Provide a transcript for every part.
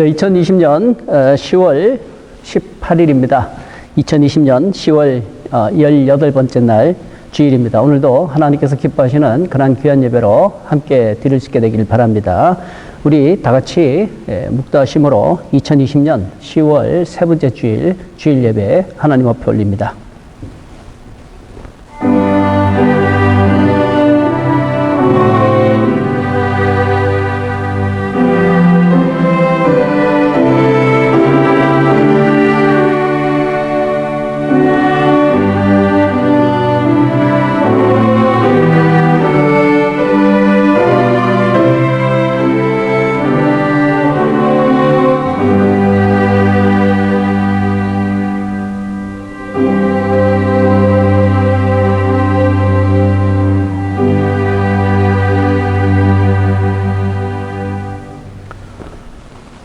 네, 2020년 10월 18일입니다. 2020년 10월 18번째 날 주일입니다. 오늘도 하나님께서 기뻐하시는 그런 귀한 예배로 함께 드릴 수 있게 되길 바랍니다. 우리 다 같이 묵다심으로 2020년 10월 세 번째 주일 예배 하나님 앞에 올립니다.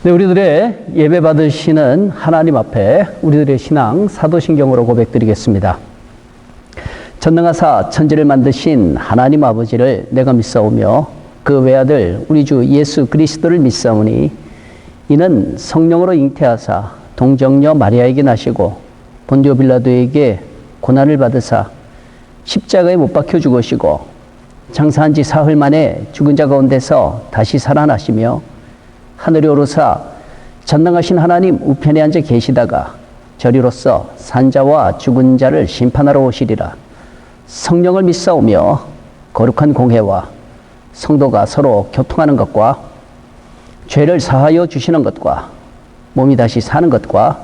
네, 우리들의 예배 받으시는 하나님 앞에 우리들의 신앙 사도신경으로 고백드리겠습니다. 전능하사 천지를 만드신 하나님 아버지를 내가 믿사오며 그 외아들 우리 주 예수 그리스도를 믿사오니 이는 성령으로 잉태하사 동정녀 마리아에게 나시고 본디오 빌라도에게 고난을 받으사 십자가에 못 박혀 죽으시고 장사한 지 사흘 만에 죽은 자 가운데서 다시 살아나시며 하늘에 오르사 전능하신 하나님 우편에 앉아 계시다가 저리로서 산자와 죽은 자를 심판하러 오시리라. 성령을 믿사오며 거룩한 공회와 성도가 서로 교통하는 것과 죄를 사하여 주시는 것과 몸이 다시 사는 것과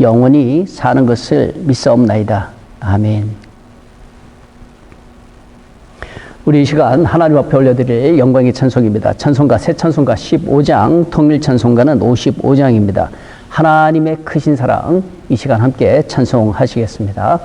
영원히 사는 것을 믿사옵나이다. 아멘. 우리 이 시간 하나님 앞에 올려드릴 영광의 찬송입니다. 찬송가 새 찬송가 15장, 통일 찬송가는 55장입니다. 하나님의 크신 사랑, 이 시간 함께 찬송하시겠습니다.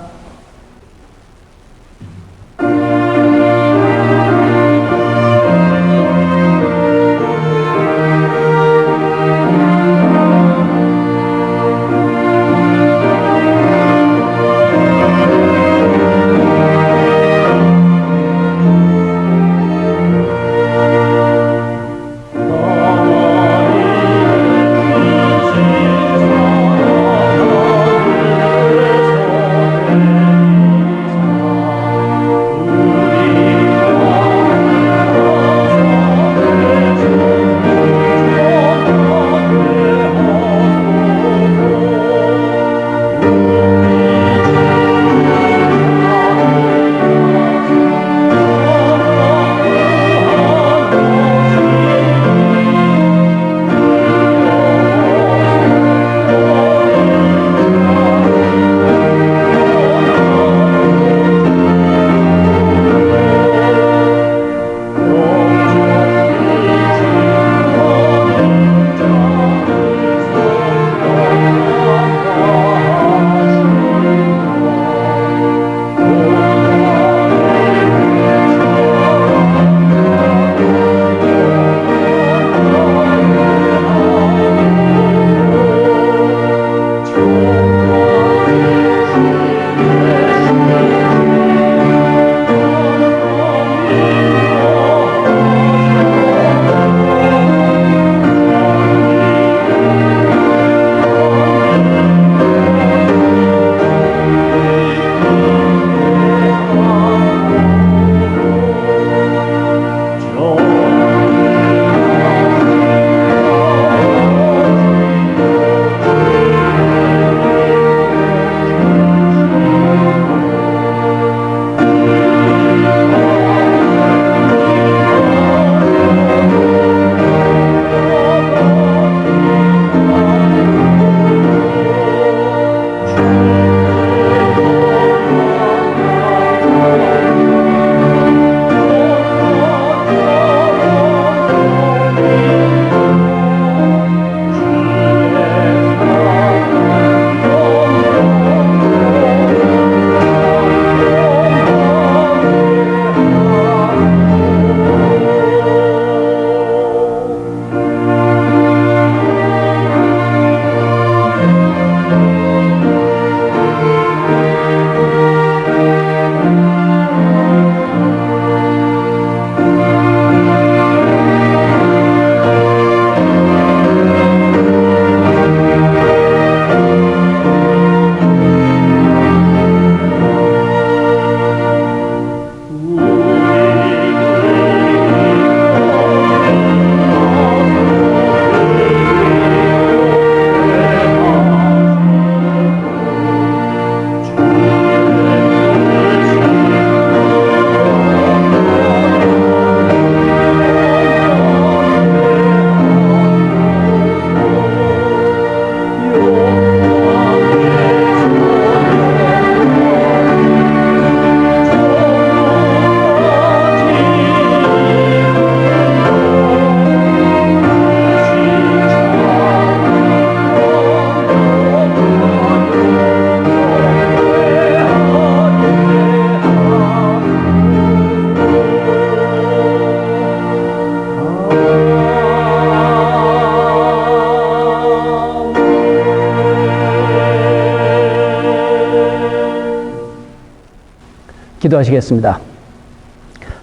기도하시겠습니다.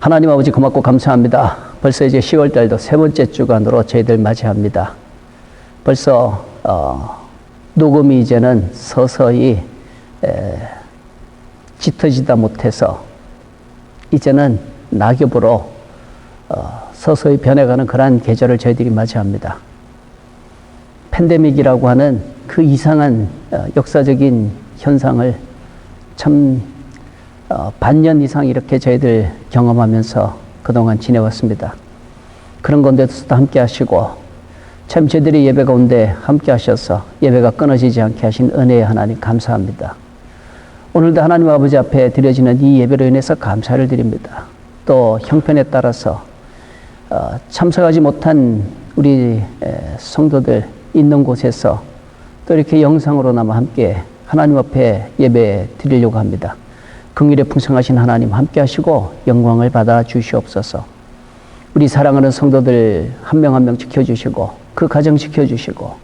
하나님 아버지 고맙고 감사합니다. 벌써 이제 10월달도 세 번째 주간으로 저희들 맞이합니다. 벌써 녹음이 이제는 서서히 짙어지다 못해서 이제는 낙엽으로 서서히 변해가는 그러한 계절을 저희들이 맞이합니다. 팬데믹이라고 하는 그 이상한 역사적인 현상을 참 반년 이상 이렇게 저희들 경험하면서 그동안 지내왔습니다. 그런 건데도 함께 하시고 참 저희들이 예배 가운데 함께 하셔서 예배가 끊어지지 않게 하신 은혜의 하나님 감사합니다. 오늘도 하나님 아버지 앞에 드려지는 이 예배로 인해서 감사를 드립니다. 또 형편에 따라서 참석하지 못한 우리 성도들 있는 곳에서 또 이렇게 영상으로나마 함께 하나님 앞에 예배 드리려고 합니다. 긍휼에 풍성하신 하나님 함께 하시고 영광을 받아 주시옵소서. 우리 사랑하는 성도들 한 명 한 명 지켜주시고 그 가정 지켜주시고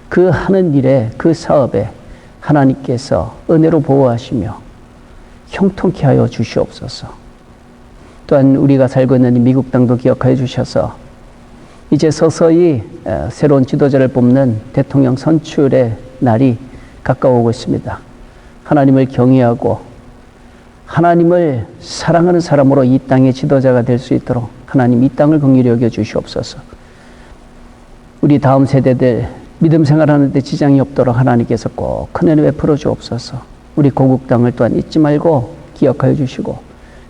그 하는 일에 그 사업에 하나님께서 은혜로 보호하시며 형통케 하여 주시옵소서. 또한 우리가 살고 있는 이 미국 땅도 기억하여 주셔서 이제 서서히 새로운 지도자를 뽑는 대통령 선출의 날이 가까워오고 있습니다. 하나님을 경외하고 하나님을 사랑하는 사람으로 이 땅의 지도자가 될 수 있도록 하나님 이 땅을 긍휼히 여겨 주시옵소서. 우리 다음 세대들 믿음 생활하는 데 지장이 없도록 하나님께서 꼭 큰 은혜 베풀어 주옵소서. 우리 고국 땅을 또한 잊지 말고 기억하여 주시고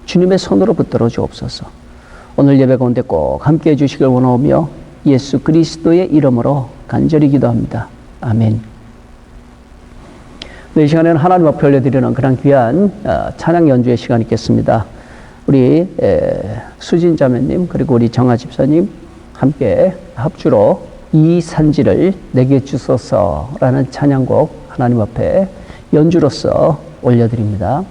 주님의 손으로 붙들어 주옵소서. 오늘 예배 가운데 꼭 함께 해 주시길 원하오며 예수 그리스도의 이름으로 간절히 기도합니다. 아멘. 이 시간에는 하나님 앞에 올려드리는 그런 귀한 찬양 연주의 시간이 있겠습니다. 우리 수진 자매님 그리고 우리 정아 집사님 함께 합주로 이 산지를 내게 주소서라는 찬양곡 하나님 앞에 연주로서 올려드립니다.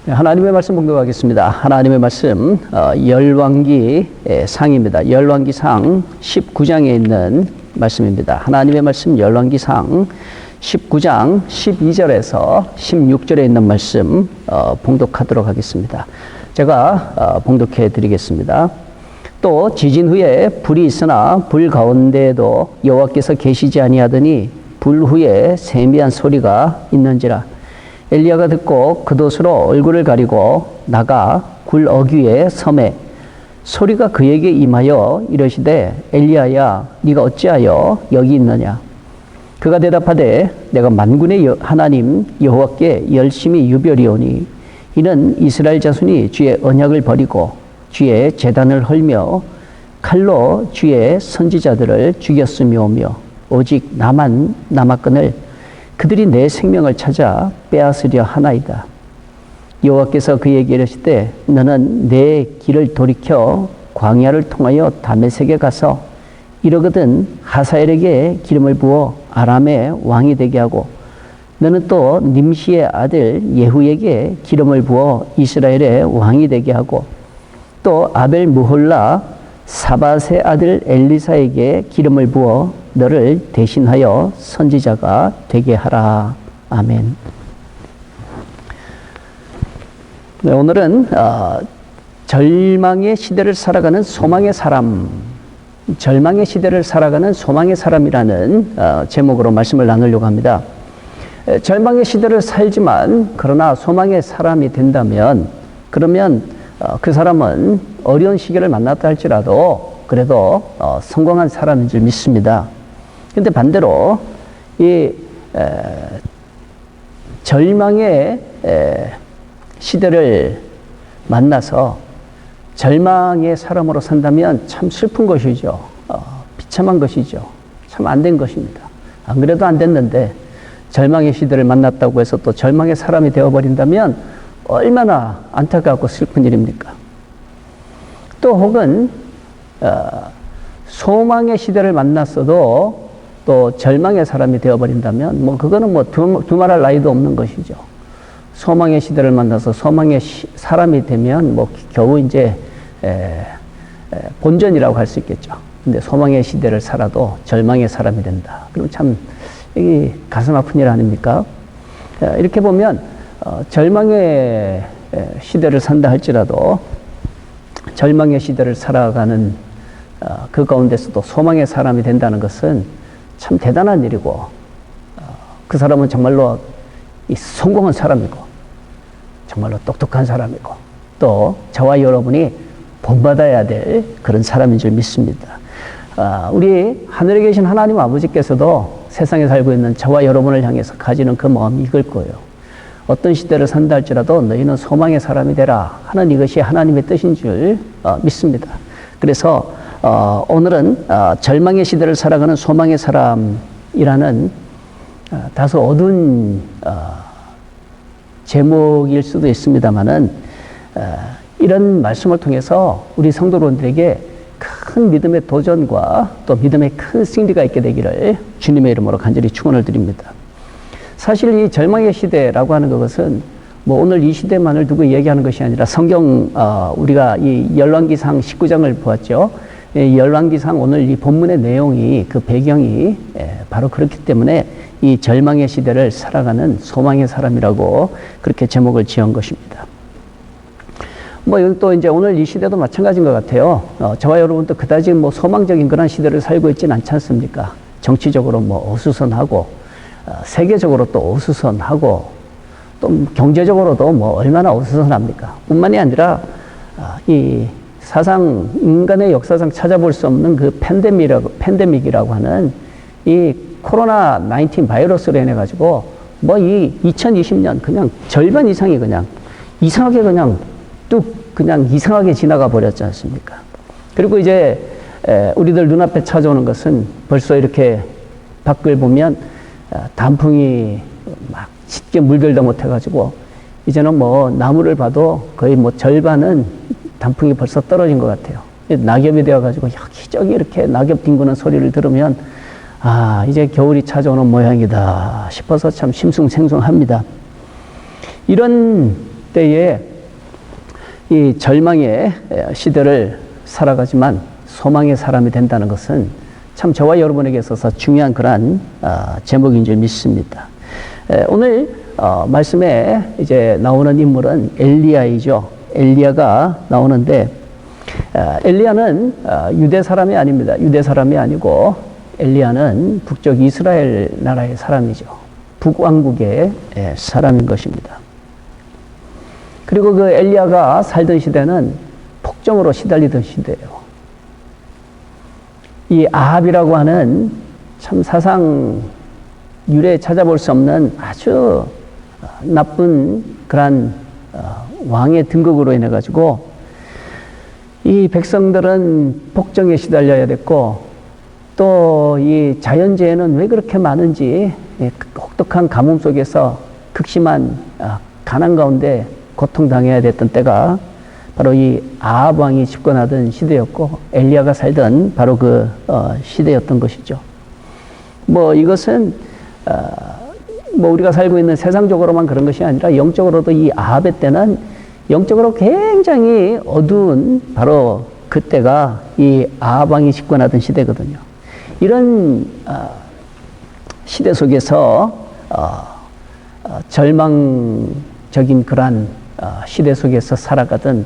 하나님의 말씀 봉독하겠습니다. 하나님의 말씀 열왕기 상입니다. 열왕기 상 19장에 있는 말씀입니다. 하나님의 말씀 열왕기상 19장 12절에서 16절에 있는 말씀 봉독하도록 하겠습니다. 제가 봉독해 드리겠습니다. 또 지진 후에 불이 있으나 불 가운데에도 여호와께서 계시지 아니하더니 불 후에 세미한 소리가 있는지라. 엘리야가 듣고 겉옷으로 얼굴을 가리고 나가 굴 어귀에 섬에 소리가 그에게 임하여 이르시되 엘리야야 네가 어찌하여 여기 있느냐. 그가 대답하되 내가 만군의 하나님 여호와께 열심히 유별이오니 이는 이스라엘 자손이 주의 언약을 버리고 주의 제단을 헐며 칼로 주의 선지자들을 죽였으며오며 오직 나만 남았거늘 그들이 내 생명을 찾아 빼앗으려 하나이다. 여호와께서 그에게 이르시되 너는 내 길을 돌이켜 광야를 통하여 다메섹에 가서 이러거든 하사엘에게 기름을 부어 아람의 왕이 되게 하고 너는 또 님시의 아들 예후에게 기름을 부어 이스라엘의 왕이 되게 하고 또 아벨 무홀라 사밧의 아들 엘리사에게 기름을 부어 너를 대신하여 선지자가 되게 하라. 아멘. 네, 오늘은 절망의 시대를 살아가는 소망의 사람, 절망의 시대를 살아가는 소망의 사람이라는 제목으로 말씀을 나누려고 합니다. 절망의 시대를 살지만 그러나 소망의 사람이 된다면 그러면 그 사람은 어려운 시기를 만났다 할지라도 그래도 성공한 사람인 줄 믿습니다. 근데 반대로 이 절망의 시대를 만나서 절망의 사람으로 산다면 참 슬픈 것이죠. 비참한 것이죠. 참 안 된 것입니다. 안 그래도 안 됐는데 절망의 시대를 만났다고 해서 또 절망의 사람이 되어버린다면 얼마나 안타깝고 슬픈 일입니까? 또 혹은 소망의 시대를 만났어도 또 절망의 사람이 되어버린다면 뭐 그거는 뭐 두말할 나위도 없는 것이죠. 소망의 시대를 만나서 소망의 사람이 되면 뭐 겨우 이제 본전이라고 할 수 있겠죠. 근데 소망의 시대를 살아도 절망의 사람이 된다. 그럼 참 이게 가슴 아픈 일 아닙니까? 이렇게 보면 절망의 시대를 산다 할지라도 절망의 시대를 살아가는 그 가운데서도 소망의 사람이 된다는 것은 참 대단한 일이고 그 사람은 정말로 성공한 사람이고 정말로 똑똑한 사람이고 또 저와 여러분이 본받아야 될 그런 사람인 줄 믿습니다. 우리 하늘에 계신 하나님 아버지께서도 세상에 살고 있는 저와 여러분을 향해서 가지는 그 마음이 이걸 거예요. 어떤 시대를 산다 할지라도 너희는 소망의 사람이 되라 하는 이것이 하나님의 뜻인 줄 믿습니다. 그래서 오늘은 절망의 시대를 살아가는 소망의 사람이라는 다소 어두운 제목일 수도 있습니다만은 이런 말씀을 통해서 우리 성도론들에게 큰 믿음의 도전과 또 믿음의 큰 승리가 있게 되기를 주님의 이름으로 간절히 축원을 드립니다. 사실 이 절망의 시대라고 하는 것은 뭐 오늘 이 시대만을 두고 얘기하는 것이 아니라 성경 우리가 이 열왕기상 19장을 보았죠. 열왕기상 오늘 이 본문의 내용이 그 배경이 바로 그렇기 때문에 이 절망의 시대를 살아가는 소망의 사람이라고 그렇게 제목을 지은 것입니다. 뭐 또 이제 오늘 이 시대도 마찬가지인 것 같아요. 저와 여러분도 그다지 뭐 소망적인 그런 시대를 살고 있지는 않지 않습니까? 정치적으로 뭐 어수선하고 세계적으로 또 어수선하고 또 경제적으로도 뭐 얼마나 어수선합니까? 뿐만이 아니라 이 사상 인간의 역사상 찾아볼 수 없는 그 팬데믹이라고 하는 이 코로나 19 바이러스로 인해 가지고 뭐 이 2020년 그냥 절반 이상이 그냥 이상하게 그냥 뚝 그냥 이상하게 지나가 버렸지 않습니까? 그리고 이제 우리들 눈앞에 찾아오는 것은 벌써 이렇게 밖을 보면 단풍이 막 짙게 물들다 못해가지고 이제는 뭐 나무를 봐도 거의 뭐 절반은 단풍이 벌써 떨어진 것 같아요. 낙엽이 되어가지고 여기저기 이렇게 낙엽 뒹구는 소리를 들으면 아 이제 겨울이 찾아오는 모양이다 싶어서 참 심숭생숭합니다. 이런 때에 이 절망의 시대를 살아가지만 소망의 사람이 된다는 것은 참 저와 여러분에게 있어서 중요한 그러한 제목인 줄 믿습니다. 오늘 말씀에 이제 나오는 인물은 엘리야이죠. 엘리야가 나오는데 엘리야는 유대 사람이 아닙니다. 유대 사람이 아니고 엘리야는 북쪽 이스라엘 나라의 사람이죠. 북왕국의 사람인 것입니다. 그리고 그 엘리야가 살던 시대는 폭정으로 시달리던 시대예요. 이 아합이라고 하는 참 사상 유래에 찾아볼 수 없는 아주 나쁜 그러한 왕의 등극으로 인해 가지고 이 백성들은 폭정에 시달려야 됐고 또 이 자연재해는 왜 그렇게 많은지 혹독한 가뭄 속에서 극심한 가난 가운데 고통당해야 됐던 때가 바로 이 아합 왕이 집권하던 시대였고 엘리야가 살던 바로 그 시대였던 것이죠. 뭐 이것은 뭐 우리가 살고 있는 세상적으로만 그런 것이 아니라 영적으로도 이 아합의 때는 영적으로 굉장히 어두운 바로 그때가 이 아합 왕이 집권하던 시대거든요. 이런 시대 속에서 절망적인 그러한 시대 속에서 살아가던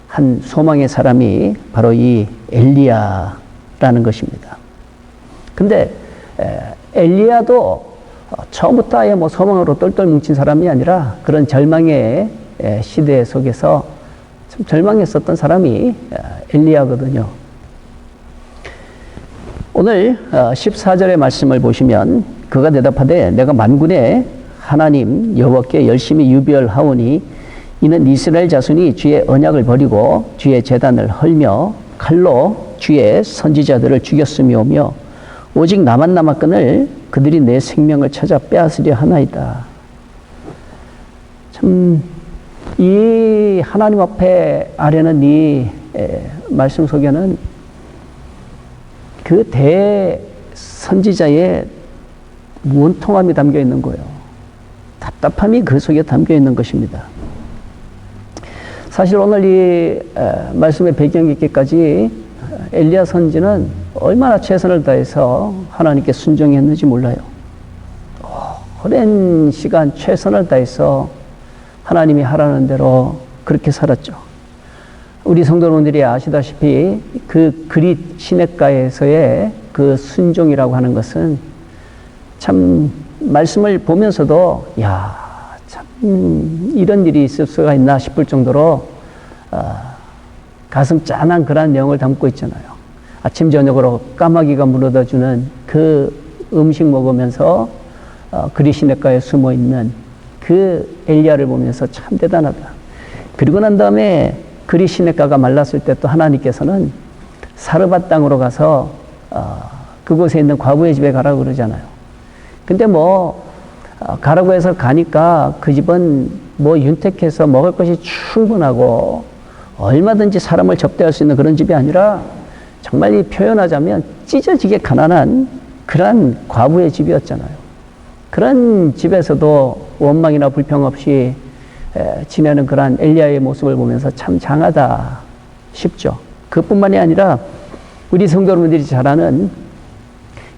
한 소망의 사람이 바로 이 엘리야라는 것입니다. 근데 엘리야도 처음부터 아예 뭐 소망으로 똘똘 뭉친 사람이 아니라 그런 절망의 시대 속에서 참 절망했었던 사람이 엘리야거든요. 오늘 14절의 말씀을 보시면 그가 대답하되 내가 만군의 하나님 여호와께 열심히 유별하오니 이는 이스라엘 자손이 주의 언약을 버리고 주의 제단을 헐며 칼로 주의 선지자들을 죽였음이오며 오직 나만 남았거늘 그들이 내 생명을 찾아 빼앗으려 하나이다. 참 이 하나님 앞에 아뢰는 이 말씀 속에는 그 대선지자의 원통함이 담겨 있는 거예요. 답답함이 그 속에 담겨 있는 것입니다. 사실 오늘 이 말씀의 배경이 있기까지 엘리야 선지는 얼마나 최선을 다해서 하나님께 순종했는지 몰라요. 오랜 시간 최선을 다해서 하나님이 하라는 대로 그렇게 살았죠. 우리 성도님들이 아시다시피 그 그릿 시냇가에서의 그 순종이라고 하는 것은 참 말씀을 보면서도 참 이런 일이 있을 수가 있나 싶을 정도로 가슴 짠한 그런 내용을 담고 있잖아요. 아침 저녁으로 까마귀가 물어다주는 그 음식 먹으면서 그릿 시냇가에 숨어 있는 그 엘리야를 보면서 참 대단하다. 그리고 난 다음에 그릿 시냇가가 말랐을 때 또 하나님께서는 사르밧 땅으로 가서 그곳에 있는 과부의 집에 가라고 그러잖아요. 근데 뭐 가라고 해서 가니까 그 집은 뭐 윤택해서 먹을 것이 충분하고 얼마든지 사람을 접대할 수 있는 그런 집이 아니라 정말 이 표현하자면 찢어지게 가난한 그런 과부의 집이었잖아요. 그런 집에서도 원망이나 불평 없이 지내는 그러한 엘리야의 모습을 보면서 참 장하다 싶죠. 그뿐만이 아니라 우리 성도 여러분들이 잘 아는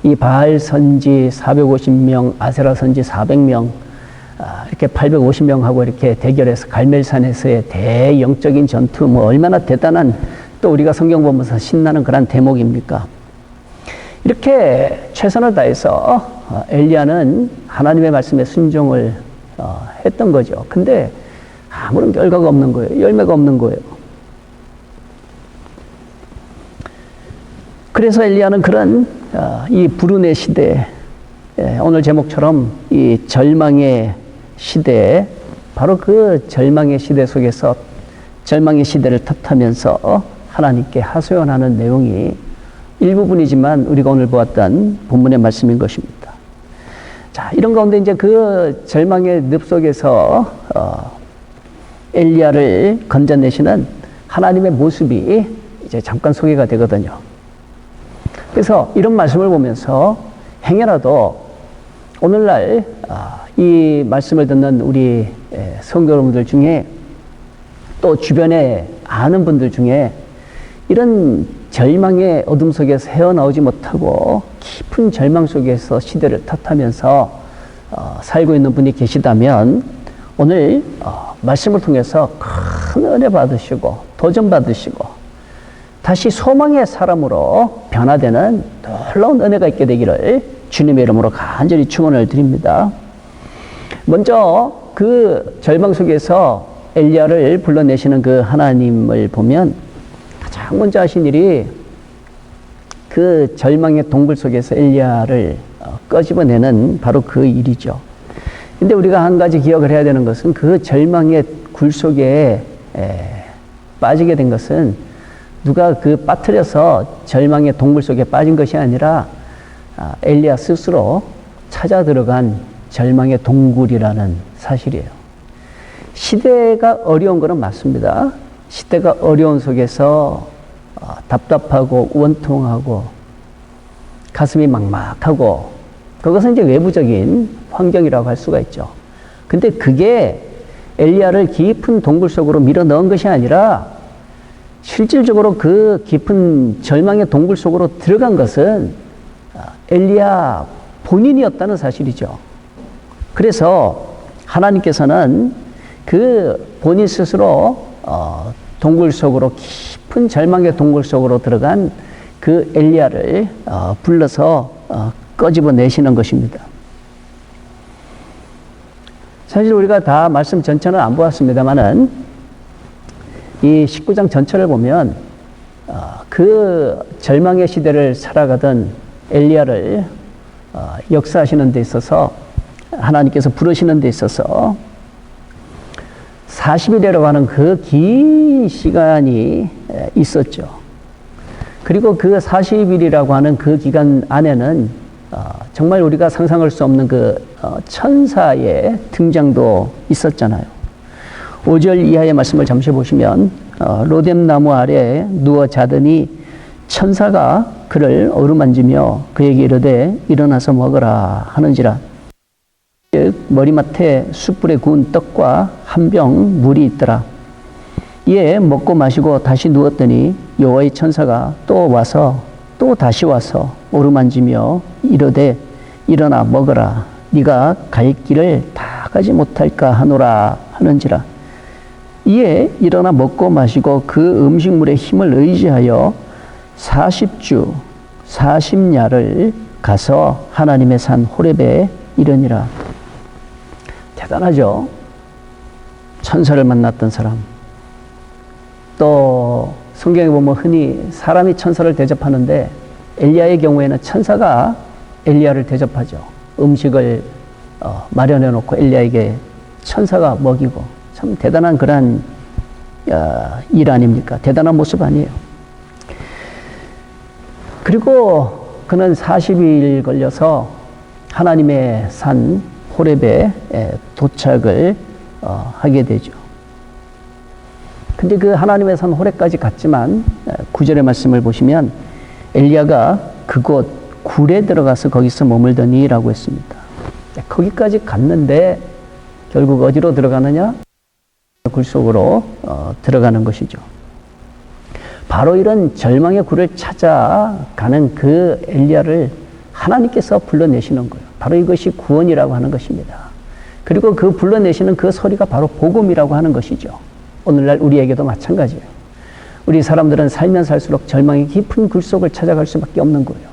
이 바알 선지 450명, 아세라 선지 400명, 이렇게 850명하고 이렇게 대결해서 갈멜산에서의 대영적인 전투, 뭐 얼마나 대단한 또 우리가 성경 보면서 신나는 그런 대목입니까? 이렇게 최선을 다해서 엘리야는 하나님의 말씀에 순종을 했던 거죠. 근데 아무런 결과가 없는 거예요. 열매가 없는 거예요. 그래서 엘리야는 그런 이 불운의 시대, 오늘 제목처럼 이 절망의 시대에 바로 그 절망의 시대 속에서 절망의 시대를 탓하면서 하나님께 하소연하는 내용이 일부분이지만 우리가 오늘 보았던 본문의 말씀인 것입니다. 자, 이런 가운데 이제 그 절망의 늪 속에서 엘리야를 건져내시는 하나님의 모습이 이제 잠깐 소개가 되거든요. 그래서 이런 말씀을 보면서 행여라도 오늘날 이 말씀을 듣는 우리 성도 여러분들 중에 또 주변에 아는 분들 중에 이런 절망의 어둠 속에서 헤어나오지 못하고 깊은 절망 속에서 시대를 탓하면서 살고 있는 분이 계시다면 오늘 말씀을 통해서 큰 은혜 받으시고 도전 받으시고 다시 소망의 사람으로 변화되는 놀라운 은혜가 있게 되기를 주님의 이름으로 간절히 축원을 드립니다. 먼저 그 절망 속에서 엘리야를 불러내시는 그 하나님을 보면 가장 먼저 하신 일이 그 절망의 동굴 속에서 엘리야를 끄집어내는 바로 그 일이죠. 근데 우리가 한 가지 기억을 해야 되는 것은 그 절망의 굴 속에 빠지게 된 것은 누가 그 빠뜨려서 절망의 동굴 속에 빠진 것이 아니라 엘리야 스스로 찾아 들어간 절망의 동굴이라는 사실이에요. 시대가 어려운 것은 맞습니다. 시대가 어려운 속에서 답답하고 원통하고 가슴이 막막하고 그것은 이제 외부적인 환경이라고 할 수가 있죠. 근데 그게 엘리야를 깊은 동굴 속으로 밀어 넣은 것이 아니라 실질적으로 그 깊은 절망의 동굴 속으로 들어간 것은 엘리야 본인이었다는 사실이죠. 그래서 하나님께서는 그 본인 스스로 동굴 속으로 깊은 절망의 동굴 속으로 들어간 그 엘리야를 불러서 꺼집어 내시는 것입니다. 사실 우리가 다 말씀 전체는 안 보았습니다만은 이 19장 전체를 보면 그 절망의 시대를 살아가던 엘리야를 역사하시는 데 있어서 하나님께서 부르시는 데 있어서 40일이라고 하는 그 긴 시간이 있었죠. 그리고 그 40일이라고 하는 그 기간 안에는 정말 우리가 상상할 수 없는 그 천사의 등장도 있었잖아요. 5절 이하의 말씀을 잠시 보시면 로뎀나무 아래 누워 자더니 천사가 그를 어루만지며 그에게 이르되 일어나서 먹으라 하는지라. 머리맡에 숯불에 구운 떡과 한 병 물이 있더라. 이에 먹고 마시고 다시 누웠더니 여호와의 천사가 또 와서 또 다시 와서 어루만지며 이르되 일어나 먹으라. 네가 갈 길을 다 가지 못할까 하노라 하는지라. 이에 일어나 먹고 마시고 그 음식물의 힘을 의지하여 40주 40야를 가서 하나님의 산 호렙에 이르니라. 대단하죠. 천사를 만났던 사람. 또 성경에 보면 흔히 사람이 천사를 대접하는데 엘리야의 경우에는 천사가 엘리야를 대접하죠. 음식을 마련해 놓고 엘리야에게 천사가 먹이고 참 대단한 그런 일 아닙니까? 대단한 모습 아니에요. 그리고 그는 40일 걸려서 하나님의 산 호렙에 도착을 하게 되죠. 근데 그 하나님의 산 호렙까지 갔지만 9절의 말씀을 보시면 엘리야가 그곳 굴에 들어가서 거기서 머물더니 라고 했습니다. 거기까지 갔는데 결국 어디로 들어가느냐? 굴 속으로 들어가는 것이죠. 바로 이런 절망의 굴을 찾아가는 그 엘리야를 하나님께서 불러내시는 거예요. 바로 이것이 구원이라고 하는 것입니다. 그리고 그 불러내시는 그 소리가 바로 복음이라고 하는 것이죠. 오늘날 우리에게도 마찬가지예요. 우리 사람들은 살면 살수록 절망의 깊은 굴 속을 찾아갈 수밖에 없는 거예요.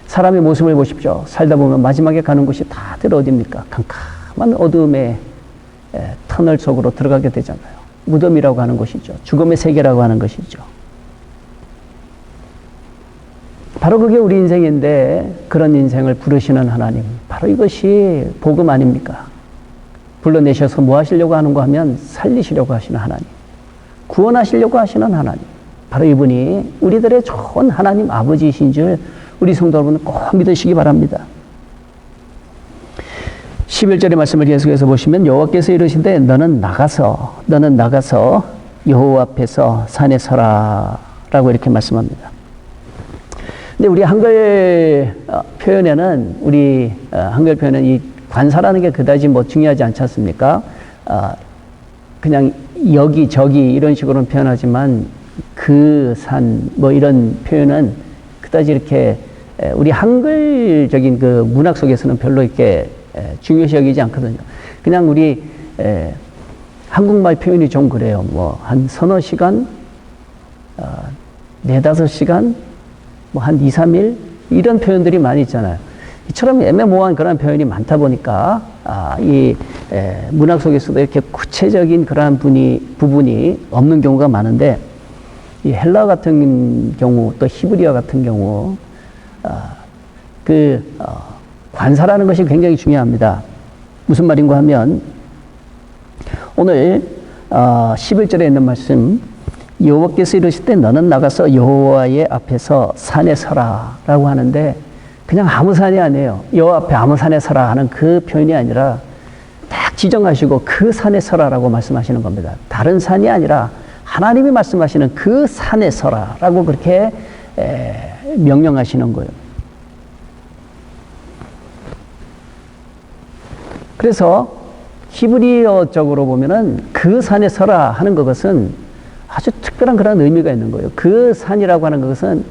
사람의 모습을 보십시오. 살다 보면 마지막에 가는 곳이 다들 어디입니까? 캄캄한 어둠의 터널 속으로 들어가게 되잖아요. 무덤이라고 하는 것이죠. 죽음의 세계라고 하는 것이죠. 바로 그게 우리 인생인데 그런 인생을 부르시는 하나님, 바로 이것이 복음 아닙니까? 불러내셔서 뭐 하시려고 하는가 하면 살리시려고 하시는 하나님, 구원하시려고 하시는 하나님, 바로 이분이 우리들의 좋은 하나님 아버지이신 줄 우리 성도 여러분 꼭 믿으시기 바랍니다. 11절의 말씀을 계속해서 보시면 여호와께서 이르시되 너는 나가서 여호와 앞에서 산에 서라 라고 이렇게 말씀합니다. 근데 우리 한글 표현에는 이 관사라는 게 그다지 뭐 중요하지 않지 않습니까? 그냥 여기저기 이런 식으로는 표현하지만 그 산, 뭐 이런 표현은 그다지 이렇게 우리 한글적인 그 문학 속에서는 별로 이렇게 중요시 여기지 않거든요. 그냥 우리 한국말 표현이 좀 그래요. 뭐 한 서너 시간, 4-5시간, 뭐 한 2-3일 이런 표현들이 많이 있잖아요. 이처럼 애매모호한 그런 표현이 많다 보니까 이 문학 속에서도 이렇게 구체적인 그러한 부분이 없는 경우가 많은데, 이 헬라 같은 경우 또 히브리어 같은 경우 관사라는 것이 굉장히 중요합니다. 무슨 말인가 하면 오늘 11절에 있는 말씀, 여호와께서 이르실 때 너는 나가서 여호와의 앞에서 산에 서라 라고 하는데, 그냥 아무 산이 아니에요. 여호와 앞에 아무 산에 서라 하는 그 표현이 아니라 딱 지정하시고 그 산에 서라라고 말씀하시는 겁니다. 다른 산이 아니라 하나님이 말씀하시는 그 산에 서라라고 그렇게 명령하시는 거예요. 그래서 히브리어적으로 보면은 그 산에 서라 하는 것은 아주 특별한 그런 의미가 있는 거예요. 그 산이라고 하는 것은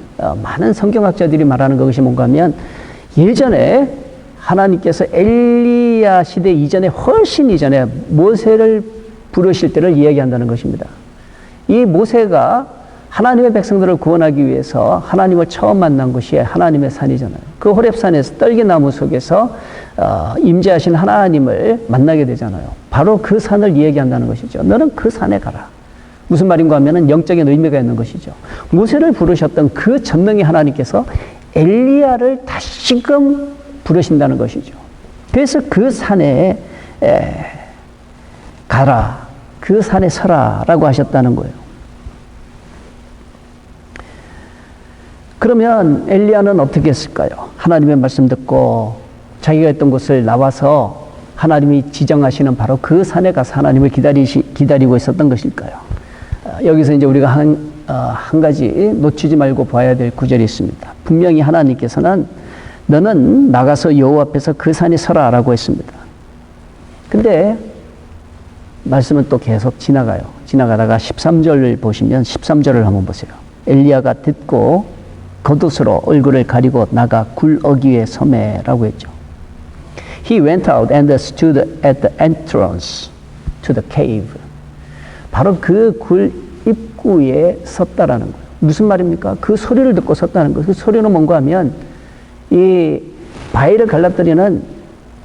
많은 성경학자들이 말하는 것이 뭔가 하면, 예전에 하나님께서 엘리야 시대 이전에, 훨씬 이전에 모세를 부르실 때를 이야기한다는 것입니다. 이 모세가 하나님의 백성들을 구원하기 위해서 하나님을 처음 만난 곳이 하나님의 산이잖아요. 그 호렙산에서 떨기나무 속에서 임재하신 하나님을 만나게 되잖아요. 바로 그 산을 이야기한다는 것이죠. 너는 그 산에 가라. 무슨 말인가 하면은 영적인 의미가 있는 것이죠. 모세를 부르셨던 그 전능의 하나님께서 엘리야를 다시금 부르신다는 것이죠. 그래서 그 산에 가라, 그 산에 서라라고 하셨다는 거예요. 그러면 엘리야는 어떻게 했을까요? 하나님의 말씀 듣고 자기가 있던 곳을 나와서 하나님이 지정하시는 바로 그 산에 가서 하나님을 기다리고 있었던 것일까요? 여기서 이제 우리가 한 가지 놓치지 말고 봐야 될 구절이 있습니다. 분명히 하나님께서는 너는 나가서 여호와 앞에서 그 산에 서라라고 했습니다. 근데 말씀은 또 계속 지나가요. 지나가다가 13절을 보시면 13절을 한번 보세요. 엘리야가 듣고 겉옷으로 얼굴을 가리고 나가 굴 어귀에 서매라고 했죠. He went out and stood at the entrance to the cave. 바로 그 굴 입구에 섰다라는 거예요. 무슨 말입니까? 그 소리를 듣고 섰다는 거예요. 그 소리는 뭔가 하면 이 바위를 갈라뜨리는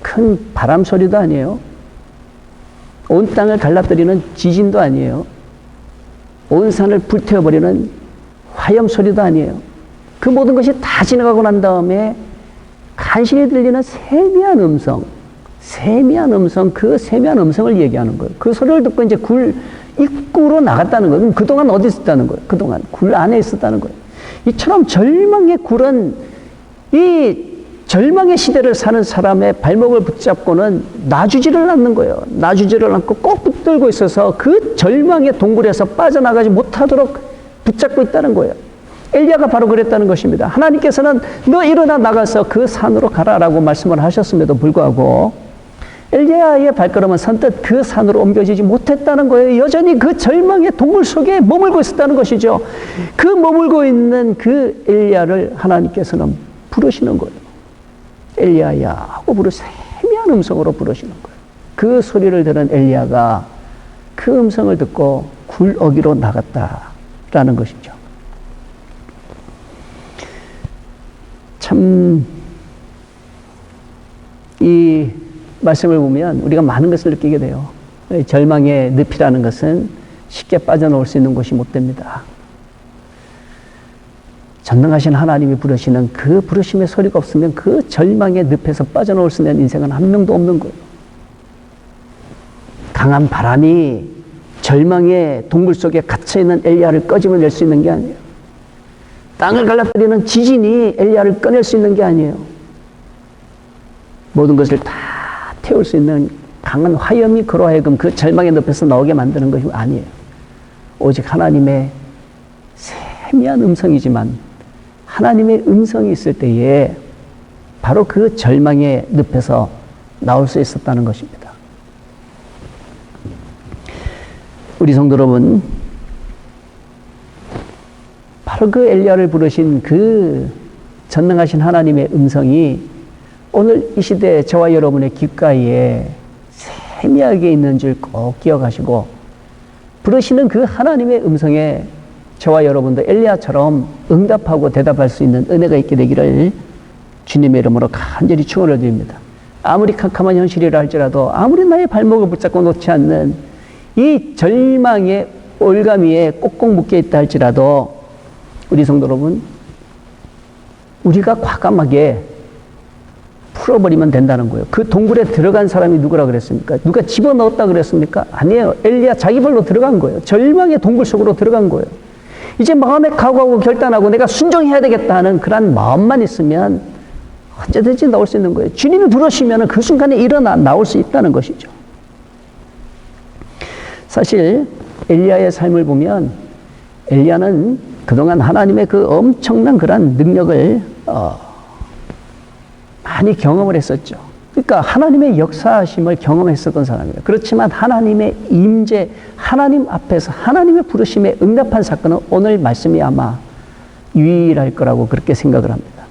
큰 바람 소리도 아니에요. 온 땅을 갈라뜨리는 지진도 아니에요. 온 산을 불태워버리는 화염 소리도 아니에요. 그 모든 것이 다 지나가고 난 다음에 간신히 들리는 세미한 음성, 그 세미한 음성을 얘기하는 거예요. 그 소리를 듣고 이제 굴 입구로 나갔다는 거예요. 그럼 그동안 어디 있었다는 거예요? 그동안 굴 안에 있었다는 거예요. 이처럼 절망의 굴은 이 절망의 시대를 사는 사람의 발목을 붙잡고는 놔주지를 않는 거예요. 놔주지를 않고 꼭 붙들고 있어서 그 절망의 동굴에서 빠져나가지 못하도록 붙잡고 있다는 거예요. 엘리야가 바로 그랬다는 것입니다. 하나님께서는 너 일어나 나가서 그 산으로 가라라고 말씀을 하셨음에도 불구하고 엘리야의 발걸음은 선뜻 그 산으로 옮겨지지 못했다는 거예요. 여전히 그 절망의 동굴 속에 머물고 있었다는 것이죠. 그 머물고 있는 그 엘리야를 하나님께서는 부르시는 거예요. 엘리야야 하고 세미한 음성으로 부르시는 거예요. 그 소리를 들은 엘리야가 그 음성을 듣고 굴 어귀로 나갔다라는 것이죠. 참, 이 말씀을 보면 우리가 많은 것을 느끼게 돼요. 절망의 늪이라는 것은 쉽게 빠져나올 수 있는 곳이 못 됩니다. 전능하신 하나님이 부르시는 그 부르심의 소리가 없으면 그 절망의 늪에서 빠져나올 수 있는 인생은 한 명도 없는 거예요. 강한 바람이 절망의 동굴 속에 갇혀있는 엘리야를 꺼짐을 낼 수 있는 게 아니에요. 땅을 갈라뜨리는 지진이 엘리야를 꺼낼 수 있는 게 아니에요. 모든 것을 다 태울 수 있는 강한 화염이 그로 하여금 그 절망의 늪에서 나오게 만드는 것이 아니에요. 오직 하나님의 세미한 음성이지만 하나님의 음성이 있을 때에 바로 그 절망의 늪에서 나올 수 있었다는 것입니다. 우리 성도 여러분, 바로 그 엘리야를 부르신 그 전능하신 하나님의 음성이 오늘 이 시대 저와 여러분의 귓가에 세미하게 있는 줄 꼭 기억하시고, 부르시는 그 하나님의 음성에 저와 여러분도 엘리야처럼 응답하고 대답할 수 있는 은혜가 있게 되기를 주님의 이름으로 간절히 축원을 드립니다. 아무리 캄캄한 현실이라 할지라도, 아무리 나의 발목을 붙잡고 놓지 않는 이 절망의 올가미에 꼭꼭 묶여 있다 할지라도, 우리 성도 여러분, 우리가 과감하게 풀어버리면 된다는 거예요. 그 동굴에 들어간 사람이 누구라 그랬습니까? 누가 집어넣었다 그랬습니까? 아니에요. 엘리야 자기 발로 들어간 거예요. 절망의 동굴 속으로 들어간 거예요. 이제 마음에 각오하고 결단하고 내가 순종해야 되겠다 하는 그런 마음만 있으면 언제든지 나올 수 있는 거예요. 주님이 부르시면 그 순간에 나올 수 있다는 것이죠. 사실 엘리야의 삶을 보면 엘리야는 그동안 하나님의 그 엄청난 그런 능력을 많이 경험을 했었죠. 그러니까 하나님의 역사하심을 경험했었던 사람이에요. 그렇지만 하나님의 임재, 하나님 앞에서 하나님의 부르심에 응답한 사건은 오늘 말씀이 아마 유일할 거라고 그렇게 생각을 합니다.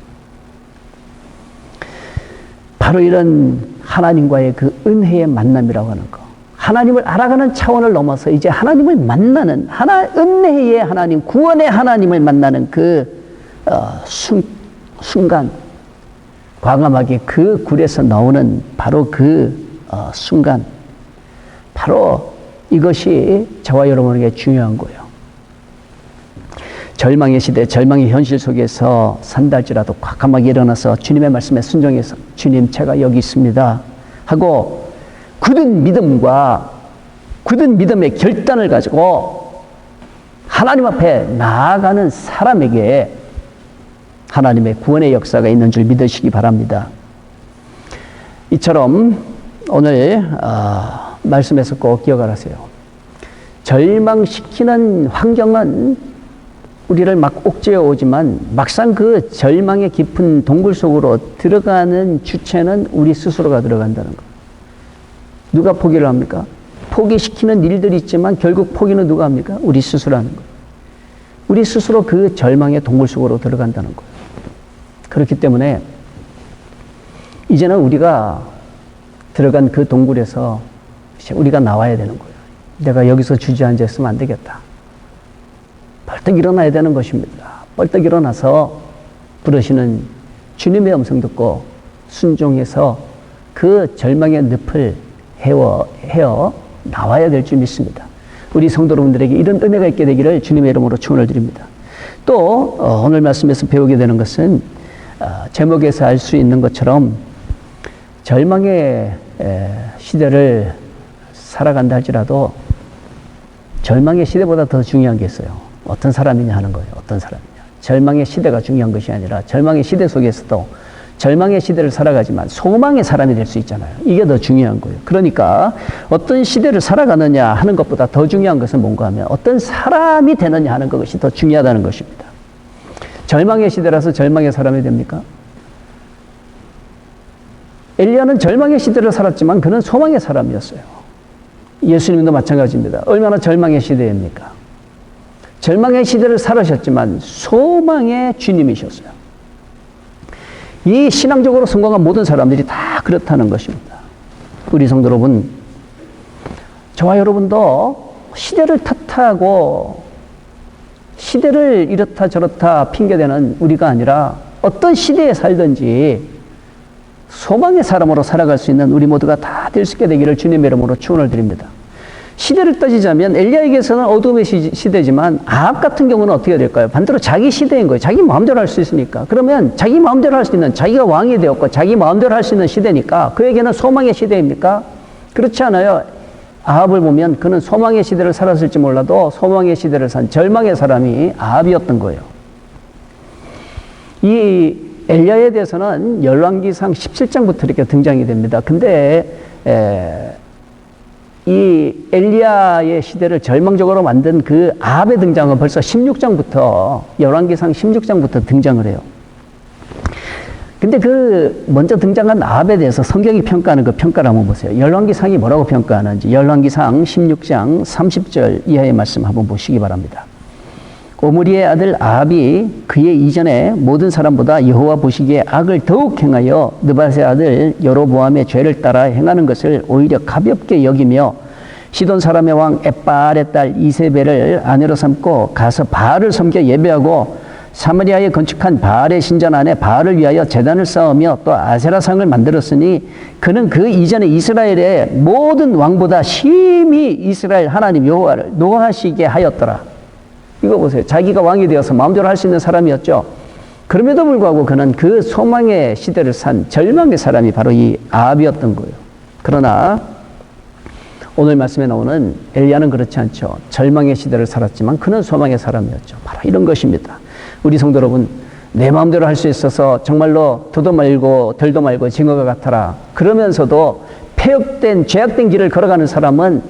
바로 이런 하나님과의 그 은혜의 만남이라고 하는 거. 하나님을 알아가는 차원을 넘어서 이제 하나님을 만나는, 은혜의 하나님, 구원의 하나님을 만나는 그 순간, 과감하게 그 굴에서 나오는 바로 그 순간, 바로 이것이 저와 여러분에게 중요한 거예요. 절망의 시대, 절망의 현실 속에서 산다 할지라도 과감하게 일어나서 주님의 말씀에 순종해서 주님 제가 여기 있습니다 하고 굳은 믿음의 결단을 가지고 하나님 앞에 나아가는 사람에게 하나님의 구원의 역사가 있는 줄 믿으시기 바랍니다. 이처럼 오늘 말씀에서 꼭 기억하세요. 절망시키는 환경은 우리를 막 옥죄어 오지만 막상 그 절망의 깊은 동굴 속으로 들어가는 주체는 우리 스스로가 들어간다는 거. 누가 포기를 합니까? 포기시키는 일들이 있지만 결국 포기는 누가 합니까? 우리 스스로 하는 거예요. 우리 스스로 그 절망의 동굴 속으로 들어간다는 거예요. 그렇기 때문에 이제는 우리가 들어간 그 동굴에서 우리가 나와야 되는 거예요. 내가 여기서 주저앉아 있으면 안 되겠다. 벌떡 일어나야 되는 것입니다. 벌떡 일어나서 부르시는 주님의 음성 듣고 순종해서 그 절망의 늪을 헤어 나와야 될 줄 믿습니다. 우리 성도 여러분들에게 이런 은혜가 있게 되기를 주님의 이름으로 축원을 드립니다. 또 오늘 말씀에서 배우게 되는 것은 제목에서 알 수 있는 것처럼 절망의 시대를 살아간다 할지라도 절망의 시대보다 더 중요한 게 있어요. 어떤 사람이냐 하는 거예요. 어떤 사람이냐. 절망의 시대가 중요한 것이 아니라 절망의 시대 속에서도 절망의 시대를 살아가지만 소망의 사람이 될 수 있잖아요. 이게 더 중요한 거예요. 그러니까 어떤 시대를 살아가느냐 하는 것보다 더 중요한 것은 뭔가 하면 어떤 사람이 되느냐 하는 것이 더 중요하다는 것입니다. 절망의 시대라서 절망의 사람이 됩니까? 엘리야는 절망의 시대를 살았지만 그는 소망의 사람이었어요. 예수님도 마찬가지입니다. 얼마나 절망의 시대입니까? 절망의 시대를 살으셨지만 소망의 주님이셨어요. 이 신앙적으로 성공한 모든 사람들이 다 그렇다는 것입니다. 우리 성도 여러분, 저와 여러분도 시대를 탓하고 시대를 이렇다 저렇다 핑계대는 우리가 아니라 어떤 시대에 살든지 소망의 사람으로 살아갈 수 있는 우리 모두가 다 될 수 있게 되기를 주님의 이름으로 축원을 드립니다. 시대를 따지자면 엘리야에게서는 어둠의 시대지만 아합 같은 경우는 어떻게 될까요? 반대로 자기 시대인 거예요. 자기 마음대로 할 수 있으니까. 그러면 자기 마음대로 할 수 있는, 자기가 왕이 되었고 자기 마음대로 할 수 있는 시대니까 그에게는 소망의 시대입니까? 그렇지 않아요. 아합을 보면 그는 소망의 시대를 살았을지 몰라도 소망의 시대를 산 절망의 사람이 아합이었던 거예요. 이 엘리야에 대해서는 열왕기상 17장부터 이렇게 등장이 됩니다. 근데 이 엘리야의 시대를 절망적으로 만든 그 아합의 등장은 벌써 16장부터 열왕기상 16장부터 등장을 해요. 근데 그 먼저 등장한 아합에 대해서 성경이 평가하는 그 평가를 한번 보세요. 열왕기상이 뭐라고 평가하는지 열왕기상 16장 30절 이하의 말씀 한번 보시기 바랍니다. 오므리의 아들 아합이 그의 이전에 모든 사람보다 여호와 보시기에 악을 더욱 행하여 느밧의 아들 여로보암의 죄를 따라 행하는 것을 오히려 가볍게 여기며 시돈 사람의 왕 엣발의 딸 이세벨을 아내로 삼고 가서 바알을 섬겨 예배하고 사마리아에 건축한 바알의 신전 안에 바알을 위하여 제단을 쌓으며 또 아세라상을 만들었으니 그는 그 이전에 이스라엘의 모든 왕보다 심히 이스라엘 하나님 여호와를 노하시게 하였더라. 이거 보세요. 자기가 왕이 되어서 마음대로 할 수 있는 사람이었죠. 그럼에도 불구하고 그는 그 소망의 시대를 산 절망의 사람이 바로 이 아합이었던 거예요. 그러나 오늘 말씀에 나오는 엘리야는 그렇지 않죠. 절망의 시대를 살았지만 그는 소망의 사람이었죠. 바로 이런 것입니다. 우리 성도 여러분, 내 마음대로 할 수 있어서 정말로 도도 말고 덜도 말고 징어가 같아라. 그러면서도 폐역된 죄악된 길을 걸어가는 사람은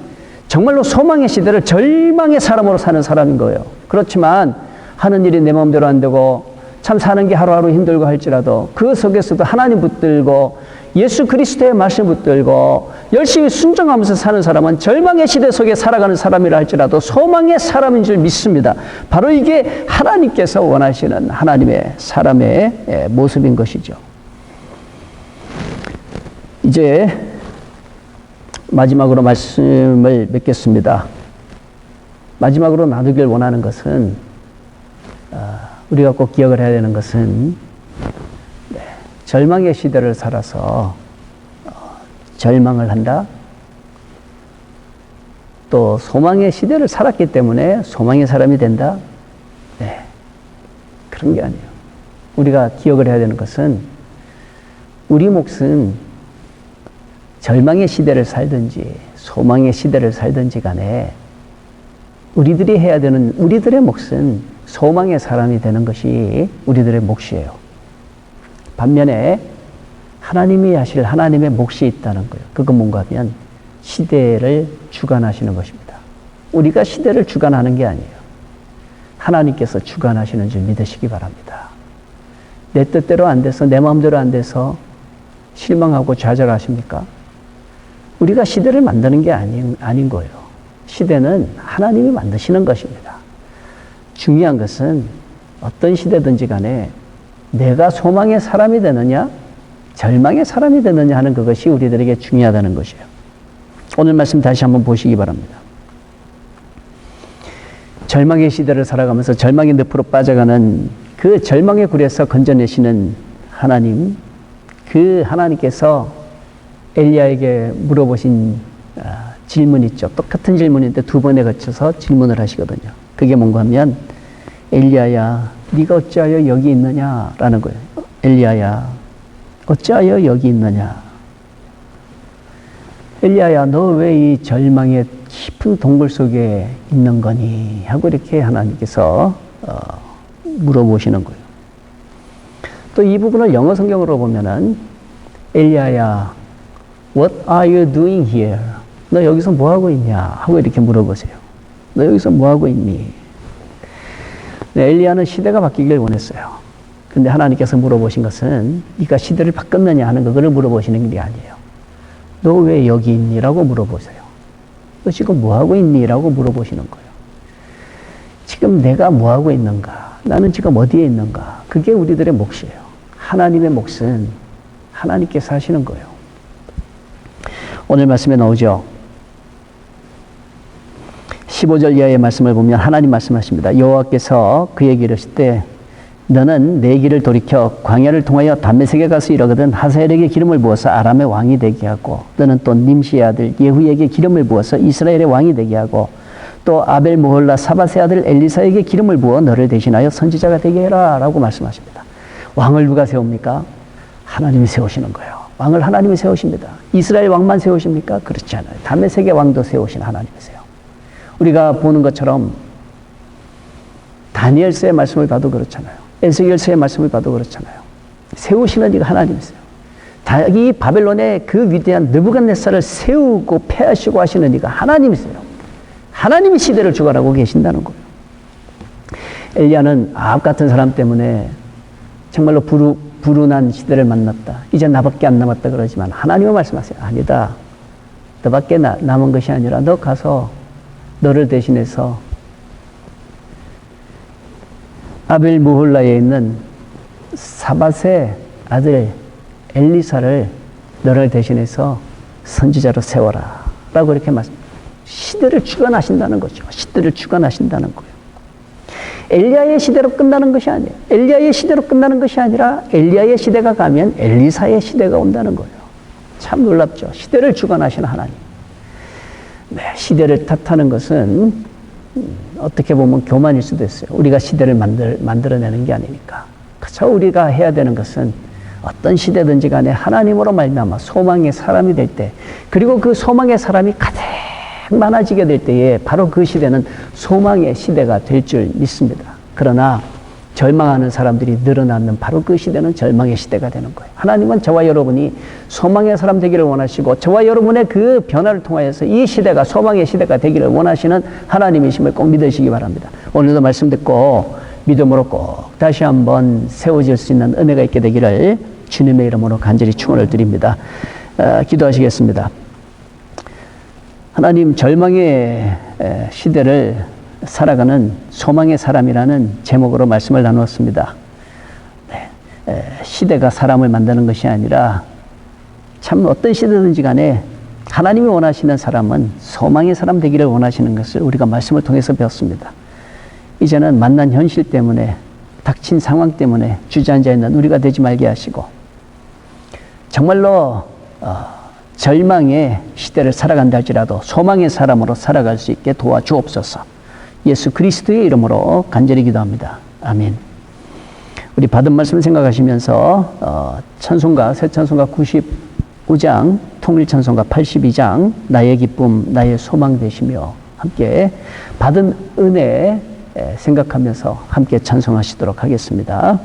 정말로 소망의 시대를 절망의 사람으로 사는 사람인 거예요. 그렇지만 하는 일이 내 마음대로 안 되고 참 사는 게 하루하루 힘들고 할지라도 그 속에서도 하나님 붙들고 예수 그리스도의 말씀 붙들고 열심히 순종하면서 사는 사람은 절망의 시대 속에 살아가는 사람이라 할지라도 소망의 사람인 줄 믿습니다. 바로 이게 하나님께서 원하시는 하나님의 사람의 모습인 것이죠. 이제 마지막으로 말씀을 맺겠습니다. 마지막으로 나누길 원하는 것은 우리가 꼭 기억을 해야 되는 것은 절망의 시대를 살아서 절망을 한다. 또 소망의 시대를 살았기 때문에 소망의 사람이 된다. 네, 그런 게 아니에요. 우리가 기억을 해야 되는 것은 우리 몫은 절망의 시대를 살든지 소망의 시대를 살든지 간에 우리들이 해야 되는 우리들의 몫은 소망의 사람이 되는 것이 우리들의 몫이에요. 반면에 하나님이 하실 하나님의 몫이 있다는 거예요. 그건 뭔가 하면 시대를 주관하시는 것입니다. 우리가 시대를 주관하는 게 아니에요. 하나님께서 주관하시는 줄 믿으시기 바랍니다. 내 뜻대로 안 돼서 내 마음대로 안 돼서 실망하고 좌절하십니까? 우리가 시대를 만드는 게 아닌 거예요. 시대는 하나님이 만드시는 것입니다. 중요한 것은 어떤 시대든지 간에 내가 소망의 사람이 되느냐 절망의 사람이 되느냐 하는 그것이 우리들에게 중요하다는 것이에요. 오늘 말씀 다시 한번 보시기 바랍니다. 절망의 시대를 살아가면서 절망의 늪으로 빠져가는 그 절망의 굴에서 건져내시는 하나님, 그 하나님께서 엘리야에게 물어보신 질문 있죠. 똑같은 질문인데 두 번에 거쳐서 질문을 하시거든요. 그게 뭔가 하면 엘리야야 네가 어찌하여 여기 있느냐라는 거예요. 엘리야야 어찌하여 여기 있느냐. 엘리야야 너 왜 이 절망의 깊은 동굴 속에 있는 거니 하고 이렇게 하나님께서 물어보시는 거예요. 또 이 부분을 영어 성경으로 보면은 엘리야야 What are you doing here? 너 여기서 뭐 하고 있냐 하고 이렇게 물어보세요. 너 여기서 뭐 하고 있니? 네, 엘리야는 시대가 바뀌길 원했어요. 근데 하나님께서 물어보신 것은 네가 시대를 바꿨느냐 하는 그거를 물어보시는 게 아니에요. 너 왜 여기 있니? 라고 물어보세요. 너 지금 뭐 하고 있니? 라고 물어보시는 거예요. 지금 내가 뭐 하고 있는가? 나는 지금 어디에 있는가? 그게 우리들의 몫이에요. 하나님의 몫은 하나님께서 하시는 거예요. 오늘 말씀에 나오죠. 15절 이하의 말씀을 보면 하나님 말씀하십니다. 여호와께서 그에게 이르실 때 너는 내 길을 돌이켜 광야를 통하여 담메색에 가서 이르거든 하사엘에게 기름을 부어서 아람의 왕이 되게 하고 너는 또 님시의 아들 예후에게 기름을 부어서 이스라엘의 왕이 되게 하고 또 아벨 모홀라 사밧의 아들 엘리사에게 기름을 부어 너를 대신하여 선지자가 되게 해라 라고 말씀하십니다. 왕을 누가 세웁니까? 하나님이 세우시는 거예요. 왕을 하나님이 세우십니다. 이스라엘 왕만 세우십니까? 그렇지 않아요. 담메색의 왕도 세우신 하나님이세요. 우리가 보는 것처럼 다니엘서의 말씀을 봐도 그렇잖아요. 에스겔서의 말씀을 봐도 그렇잖아요. 세우시는 이가 하나님이세요. 이 바벨론의 그 위대한 느부갓네살을 세우고 패하시고 하시는 이가 하나님이세요. 하나님이 시대를 주관하고 계신다는 거예요. 엘리야는 아합 같은 사람 때문에 정말로 불운한 시대를 만났다. 이제 나밖에 안 남았다 그러지만 하나님은 말씀하세요. 아니다. 너밖에 남은 것이 아니라 너 가서 너를 대신해서 아벨 무홀라에 있는 사밧의 아들 엘리사를 너를 대신해서 선지자로 세워라. 라고 이렇게 시대를 주관하신다는 거죠. 시대를 주관하신다는 거예요. 엘리야의 시대로 끝나는 것이 아니에요. 엘리야의 시대로 끝나는 것이 아니라 엘리야의 시대가 가면 엘리사의 시대가 온다는 거예요. 참 놀랍죠. 시대를 주관하시는 하나님. 네, 시대를 탓하는 것은 어떻게 보면 교만일 수도 있어요. 우리가 시대를 만들어내는 게 아니니까. 그저 우리가 해야 되는 것은 어떤 시대든지 간에 하나님으로 말미암아 소망의 사람이 될 때, 그리고 그 소망의 사람이 가득 많아지게 될 때에 바로 그 시대는 소망의 시대가 될 줄 믿습니다. 그러나 절망하는 사람들이 늘어나는 바로 그 시대는 절망의 시대가 되는 거예요. 하나님은 저와 여러분이 소망의 사람 되기를 원하시고 저와 여러분의 그 변화를 통하여서 이 시대가 소망의 시대가 되기를 원하시는 하나님이심을 꼭 믿으시기 바랍니다. 오늘도 말씀 듣고 믿음으로 꼭 다시 한번 세워질 수 있는 은혜가 있게 되기를 주님의 이름으로 간절히 축원을 드립니다. 기도하시겠습니다. 하나님, 절망의 시대를 살아가는 소망의 사람이라는 제목으로 말씀을 나누었습니다. 네, 시대가 사람을 만드는 것이 아니라 참 어떤 시대든지 간에 하나님이 원하시는 사람은 소망의 사람 되기를 원하시는 것을 우리가 말씀을 통해서 배웠습니다. 이제는 만난 현실 때문에, 닥친 상황 때문에 주저앉아 있는 우리가 되지 말게 하시고 정말로 절망의 시대를 살아간다 할지라도 소망의 사람으로 살아갈 수 있게 도와주옵소서. 예수 그리스도의 이름으로 간절히 기도합니다. 아멘. 우리 받은 말씀 생각하시면서 찬송가, 새 찬송가 95장, 통일 찬송가 82장, 나의 기쁨, 나의 소망 되시며 함께 받은 은혜 생각하면서 함께 찬송하시도록 하겠습니다.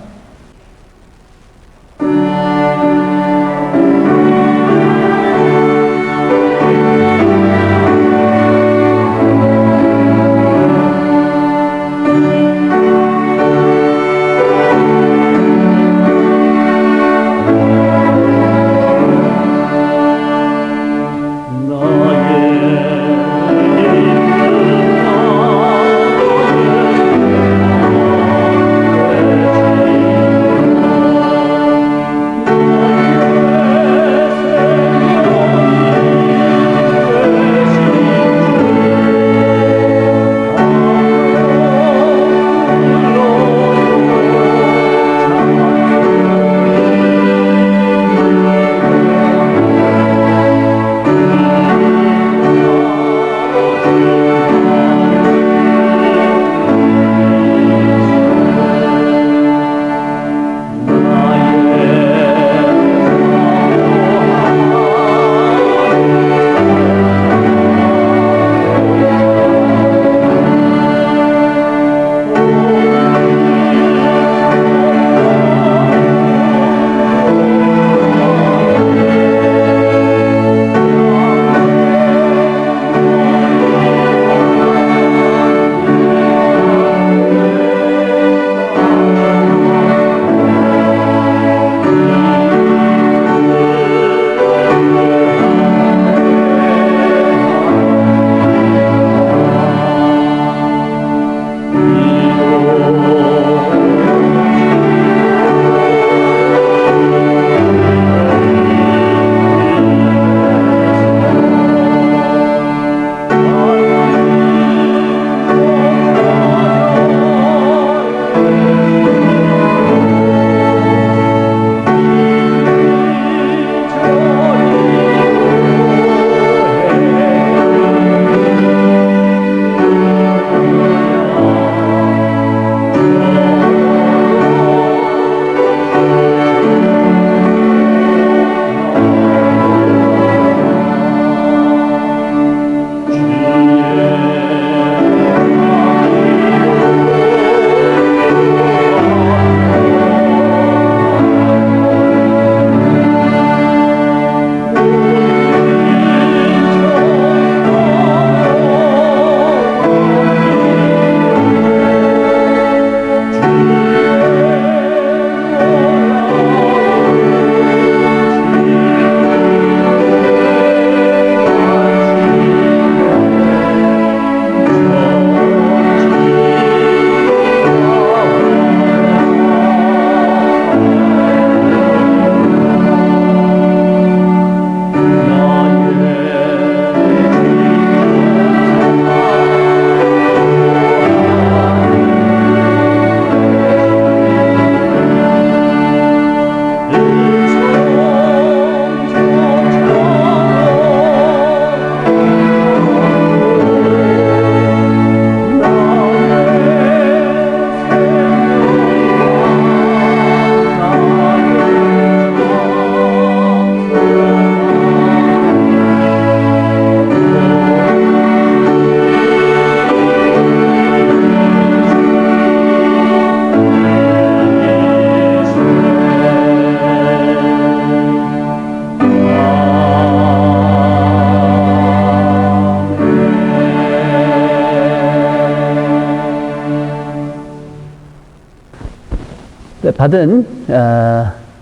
받은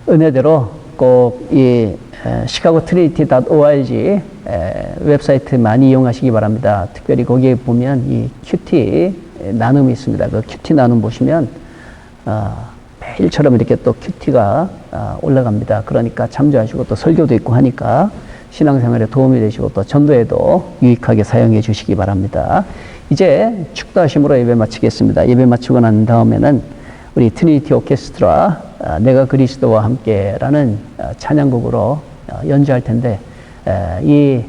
은혜대로 꼭 이 시카고 트리니티.org 웹사이트 많이 이용하시기 바랍니다. 특별히 거기에 보면 이 큐티 나눔이 있습니다. 그 큐티 나눔 보시면 매일처럼 이렇게 또 큐티가 올라갑니다. 그러니까 참조하시고 또 설교도 있고 하니까 신앙생활에 도움이 되시고 또 전도에도 유익하게 사용해 주시기 바랍니다. 이제 축도하심으로 예배 마치겠습니다. 예배 마치고 난 다음에는 우리 트리니티 오케스트라 내가 그리스도와 함께라는 찬양곡으로 연주할 텐데 이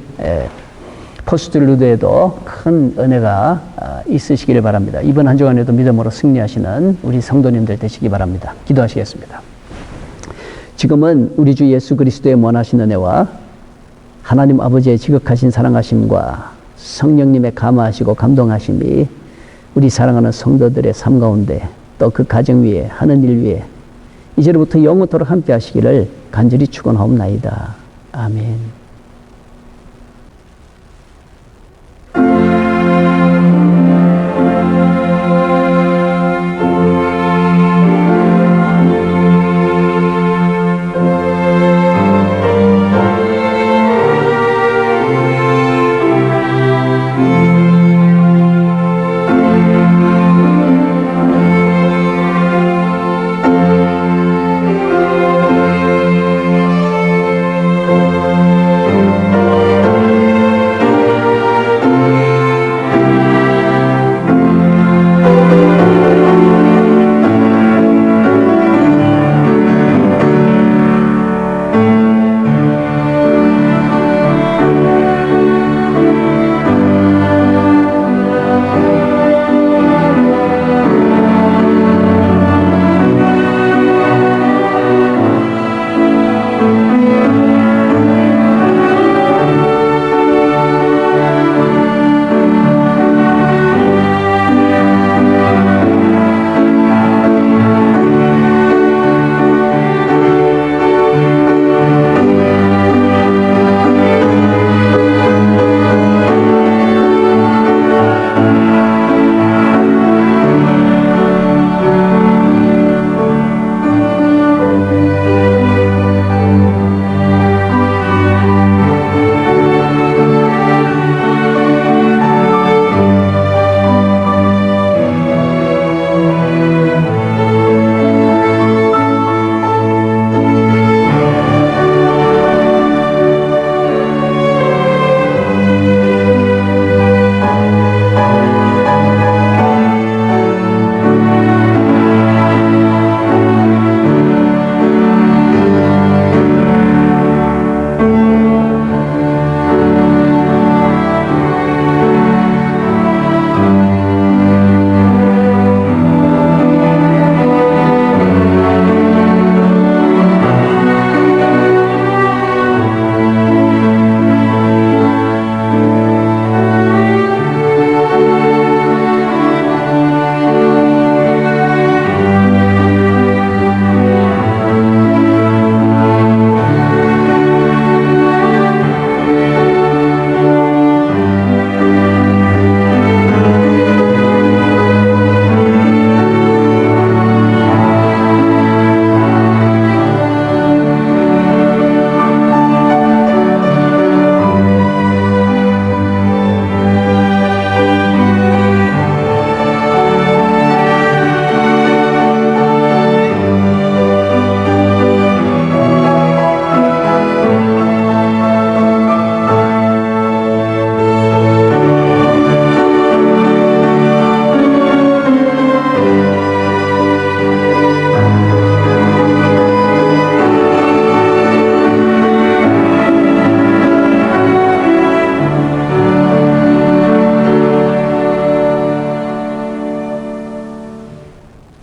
포스트루드에도 큰 은혜가 있으시기를 바랍니다. 이번 한 주간에도 믿음으로 승리하시는 우리 성도님들 되시기 바랍니다. 기도하시겠습니다. 지금은 우리 주 예수 그리스도의 원하신 은혜와 하나님 아버지의 지극하신 사랑하심과 성령님의 감화하시고 감동하심이 우리 사랑하는 성도들의 삶 가운데 또 그 가정 위에 하는 일 위에 이제로부터 영원토록 함께 하시기를 간절히 축원하옵나이다. 아멘.